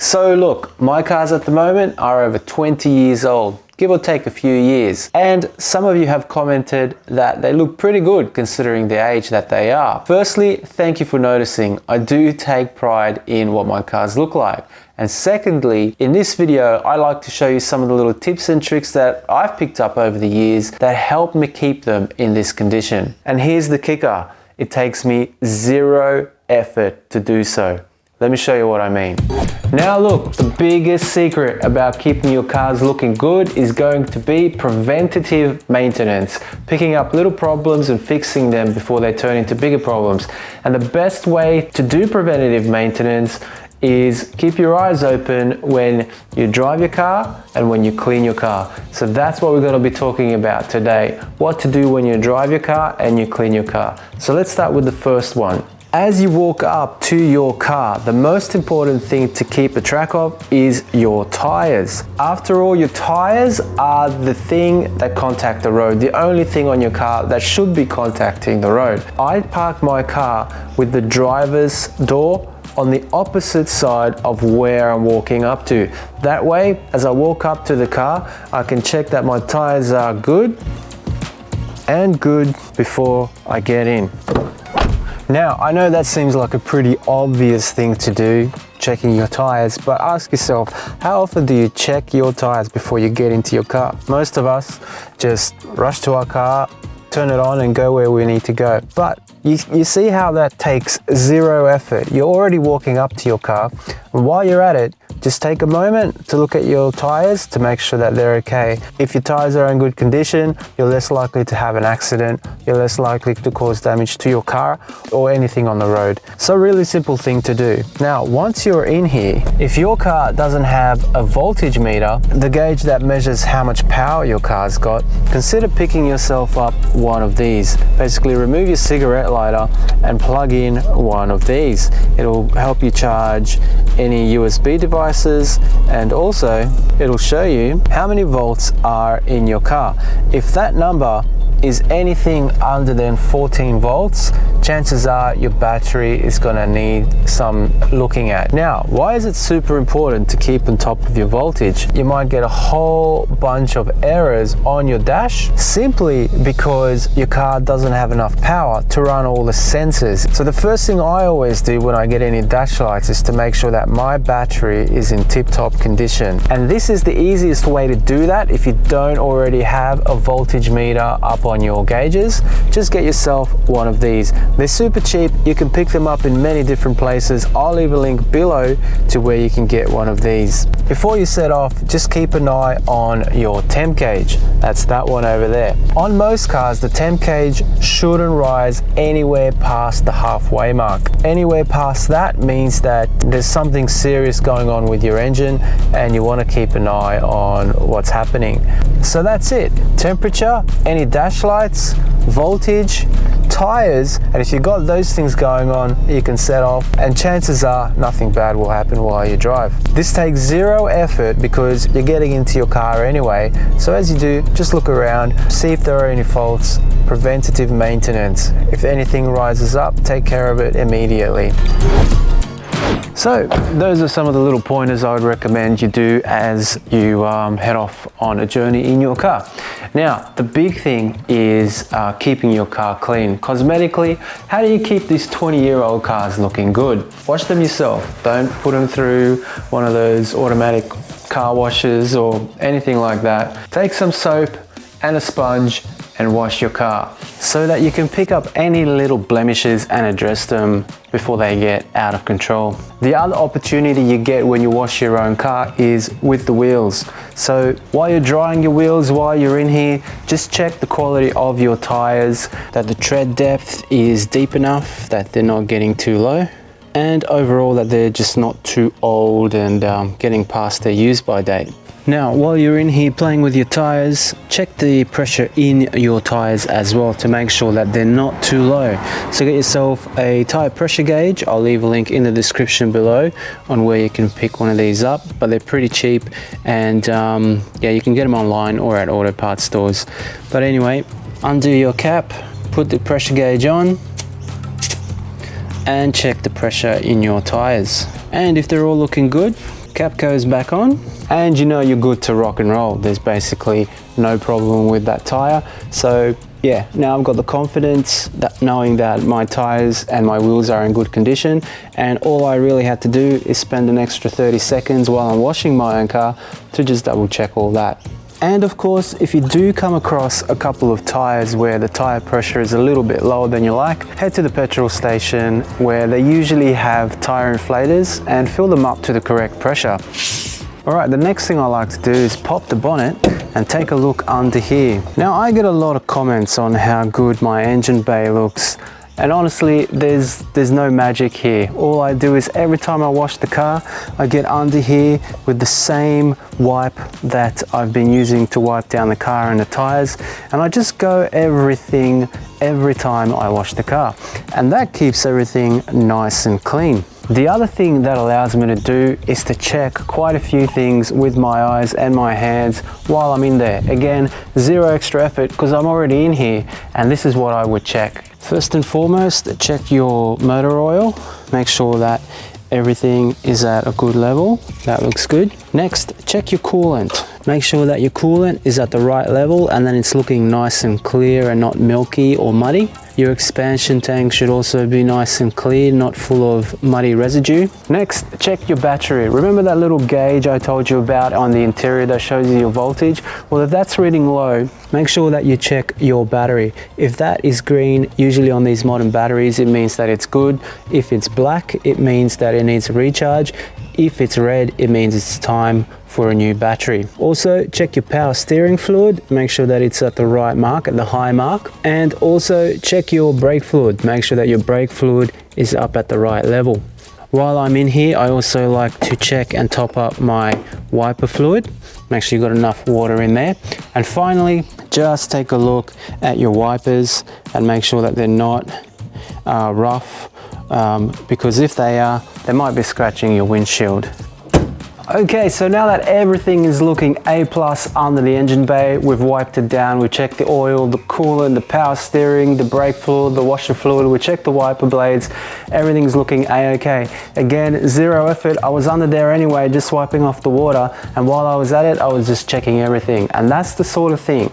So look, my cars at the moment are over 20 years old, give or take a few years. And some of you have commented that they look pretty good considering the age that they are. Firstly, thank you for noticing. I do take pride in what my cars look like. And secondly, in this video, I like to show you some of the little tips and tricks that I've picked up over the years that help me keep them in this condition. And here's the kicker. It takes me zero effort to do so. Let me show you what I mean. Now look, the biggest secret about keeping your cars looking good is going to be preventative maintenance, picking up little problems and fixing them before they turn into bigger problems. And the best way to do preventative maintenance is keep your eyes open when you drive your car and when you clean your car. So that's what we're going to be talking about today. What to do when you drive your car and you clean your car. So let's start with the first one. As you walk up to your car, the most important thing to keep a track of is your tires. After all, your tires are the thing that contact the road, the only thing on your car that should be contacting the road. I park my car with the driver's door on the opposite side of where I'm walking up to. That way, as I walk up to the car, I can check that my tires are good before I get in. Now, I know that seems like a pretty obvious thing to do, checking your tires, but ask yourself, how often do you check your tires before you get into your car? Most of us just rush to our car, turn it on and go where we need to go. But you see how that takes zero effort. You're already walking up to your car, and while you're at it, just take a moment to look at your tires to make sure that they're okay. If your tires are in good condition, you're less likely to have an accident, you're less likely to cause damage to your car or anything on the road. So really simple thing to do. Now, once you're in here, if your car doesn't have a voltage meter, the gauge that measures how much power your car's got, consider picking yourself up one of these. Basically, remove your cigarette lighter and plug in one of these. It'll help you charge any USB devices, and also it'll show you how many volts are in your car. If that number is anything under than 14 volts, chances are your battery is gonna need some looking at. Now, why is it super important to keep on top of your voltage? You might get a whole bunch of errors on your dash simply because your car doesn't have enough power to run all the sensors. So the first thing I always do when I get any dash lights is to make sure that my battery is in tip-top condition. And this is the easiest way to do that if you don't already have a voltage meter up on your gauges. Just get yourself one of these. They're super cheap. You can pick them up in many different places. I'll leave a link below to where you can get one of these. Before you set off, just keep an eye on your temp gauge. That's that one over there. On most cars, the temp gauge shouldn't rise anywhere past the halfway mark. Anywhere past that means that there's something serious going on with your engine and you want to keep an eye on what's happening. So that's it. Temperature, any dash lights, voltage, tires, and if you've got those things going on, you can set off and chances are nothing bad will happen while you drive. This takes zero effort because you're getting into your car anyway. So as you do, just look around, see if there are any faults. Preventative maintenance. If anything rises up, take care of it immediately. So those are some of the little pointers I would recommend you do as you head off on a journey in your car. Now, the big thing is keeping your car clean. Cosmetically, how do you keep these 20-year-old cars looking good? Wash them yourself. Don't put them through one of those automatic car washes or anything like that. Take some soap and a sponge and wash your car so that you can pick up any little blemishes and address them before they get out of control. The other opportunity you get when you wash your own car is with the wheels. So while you're drying your wheels, while you're in here, just check the quality of your tires, that the tread depth is deep enough, that they're not getting too low, and overall that they're just not too old and getting past their use by date. Now, while you're in here playing with your tires, check the pressure in your tires as well to make sure that they're not too low. So get yourself a tire pressure gauge. I'll leave a link in the description below on where you can pick one of these up, but they're pretty cheap and yeah, you can get them online or at auto parts stores. But anyway, undo your cap, put the pressure gauge on and check the pressure in your tires. And if they're all looking good, cap goes back on, and you know you're good to rock and roll. There's basically no problem with that tire. So yeah, now I've got the confidence that knowing that my tires and my wheels are in good condition, and all I really had to do is spend an extra 30 seconds while I'm washing my own car to just double check all that. And of course, if you do come across a couple of tires where the tire pressure is a little bit lower than you like, head to the petrol station where they usually have tire inflators and fill them up to the correct pressure. Alright, the next thing I like to do is pop the bonnet and take a look under here. Now I get a lot of comments on how good my engine bay looks, and honestly there's no magic here. All I do is every time I wash the car, I get under here with the same wipe that I've been using to wipe down the car and the tires, and I just go everything every time I wash the car, and that keeps everything nice and clean. The other thing that allows me to do is to check quite a few things with my eyes and my hands while I'm in there. Again, zero extra effort because I'm already in here, and this is what I would check. First and foremost, check your motor oil. Make sure that everything is at a good level. That looks good. Next, check your coolant. Make sure that your coolant is at the right level and then it's looking nice and clear and not milky or muddy. Your expansion tank should also be nice and clear, not full of muddy residue. Next, check your battery. Remember that little gauge I told you about on the interior that shows you your voltage? Well, if that's reading low, make sure that you check your battery. If that is green, usually on these modern batteries, it means that it's good. If it's black, it means that it needs a recharge. If it's red, it means it's time for a new battery. Also, check your power steering fluid. Make sure that it's at the right mark, at the high mark. And also check your brake fluid. Make sure that your brake fluid is up at the right level. While I'm in here, I also like to check and top up my wiper fluid. Make sure you've got enough water in there. And finally, just take a look at your wipers and make sure that they're not rough, because if they are, they might be scratching your windshield. Okay, so now that everything is looking A+ under the engine bay, we've wiped it down, we checked the oil, the coolant, the power steering, the brake fluid, the washer fluid, we checked the wiper blades, everything's looking A-okay. Again, zero effort, I was under there anyway, just wiping off the water, and while I was at it, I was just checking everything. And that's the sort of thing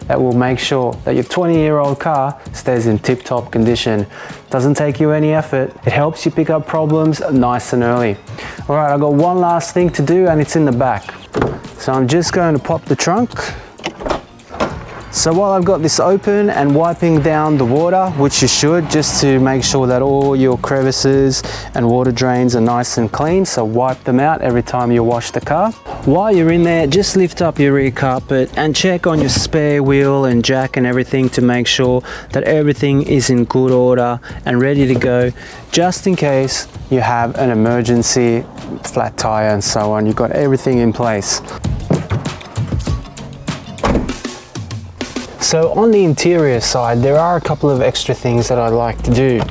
that will make sure that your 20-year-old car stays in tip-top condition. Doesn't take you any effort. It helps you pick up problems nice and early. All right, I've got one last thing to do, and it's in the back. So I'm just going to pop the trunk. So while I've got this open and wiping down the water, which you should, just to make sure that all your crevices and water drains are nice and clean, so wipe them out every time you wash the car. While you're in there, just lift up your rear carpet and check on your spare wheel and jack and everything to make sure that everything is in good order and ready to go, just in case you have an emergency flat tire and so on. You've got everything in place. So on the interior side, there are a couple of extra things that I like to do.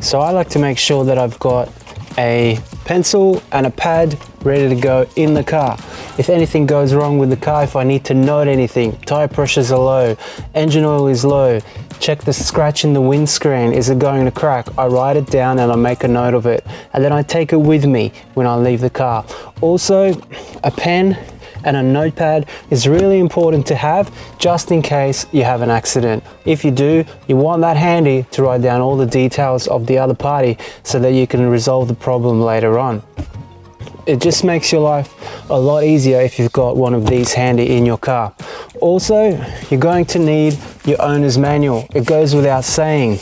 So I like to make sure that I've got a pencil and a pad ready to go in the car. If anything goes wrong with the car, if I need to note anything, tire pressures are low, engine oil is low, check the scratch in the windscreen, is it going to crack? I write it down and I make a note of it, and then I take it with me when I leave the car. Also, a pen and a notepad is really important to have just in case you have an accident. If you do, you want that handy to write down all the details of the other party so that you can resolve the problem later on. It just makes your life a lot easier if you've got one of these handy in your car. Also, you're going to need your owner's manual. It goes without saying.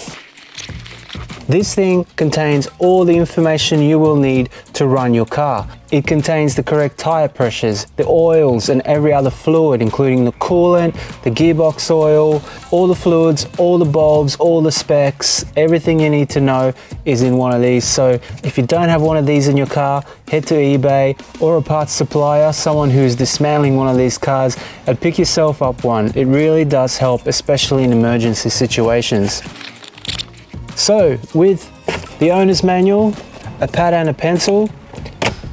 This thing contains all the information you will need to run your car. It contains the correct tire pressures, the oils and every other fluid, including the coolant, the gearbox oil, all the fluids, all the bulbs, all the specs. Everything you need to know is in one of these. So if you don't have one of these in your car, head to eBay or a parts supplier, someone who's dismantling one of these cars, and pick yourself up one. It really does help, especially in emergency situations. So with the owner's manual, a pad and a pencil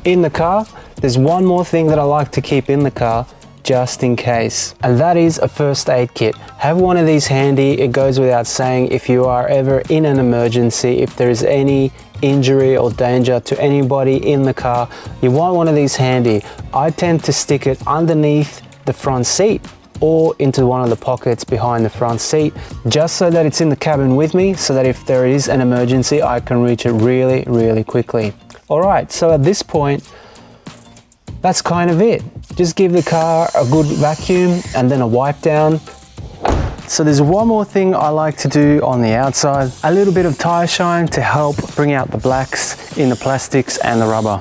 in the car, there's one more thing that I like to keep in the car just in case. And that is a first aid kit. Have one of these handy. It goes without saying, if you are ever in an emergency, if there is any injury or danger to anybody in the car, you want one of these handy. I tend to stick it underneath the front seat or into one of the pockets behind the front seat, just so that it's in the cabin with me, so that if there is an emergency, I can reach it really, really quickly. All right, so at this point, that's kind of it. Just give the car a good vacuum and then a wipe down. So there's one more thing I like to do on the outside, a little bit of tire shine to help bring out the blacks in the plastics and the rubber.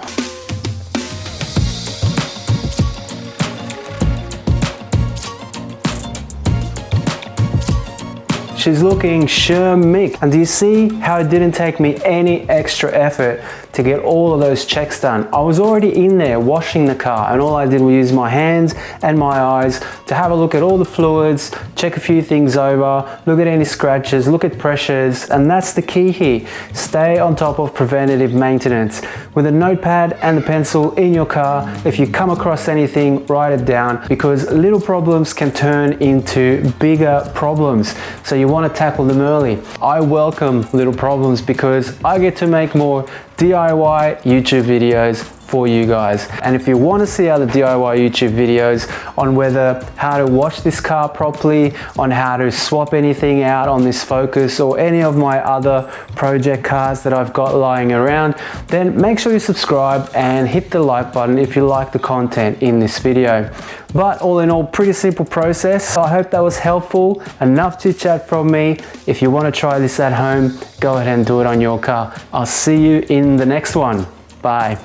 She's looking shermick. And do you see how it didn't take me any extra effort to get all of those checks done? I was already in there washing the car, and all I did was use my hands and my eyes to have a look at all the fluids, check a few things over, look at any scratches, look at pressures, and that's the key here. Stay on top of preventative maintenance. With a notepad and a pencil in your car, if you come across anything, write it down, because little problems can turn into bigger problems. So you want to tackle them early. I welcome little problems because I get to make more DIY YouTube videos for you guys. And if you want to see other DIY YouTube videos on whether how to wash this car properly, on how to swap anything out on this Focus or any of my other project cars that I've got lying around, then make sure you subscribe and hit the like button if you like the content in this video. But all in all, pretty simple process. I hope that was helpful. Enough chit chat from me. If you want to try this at home, go ahead and do it on your car. I'll see you in the next one. Bye.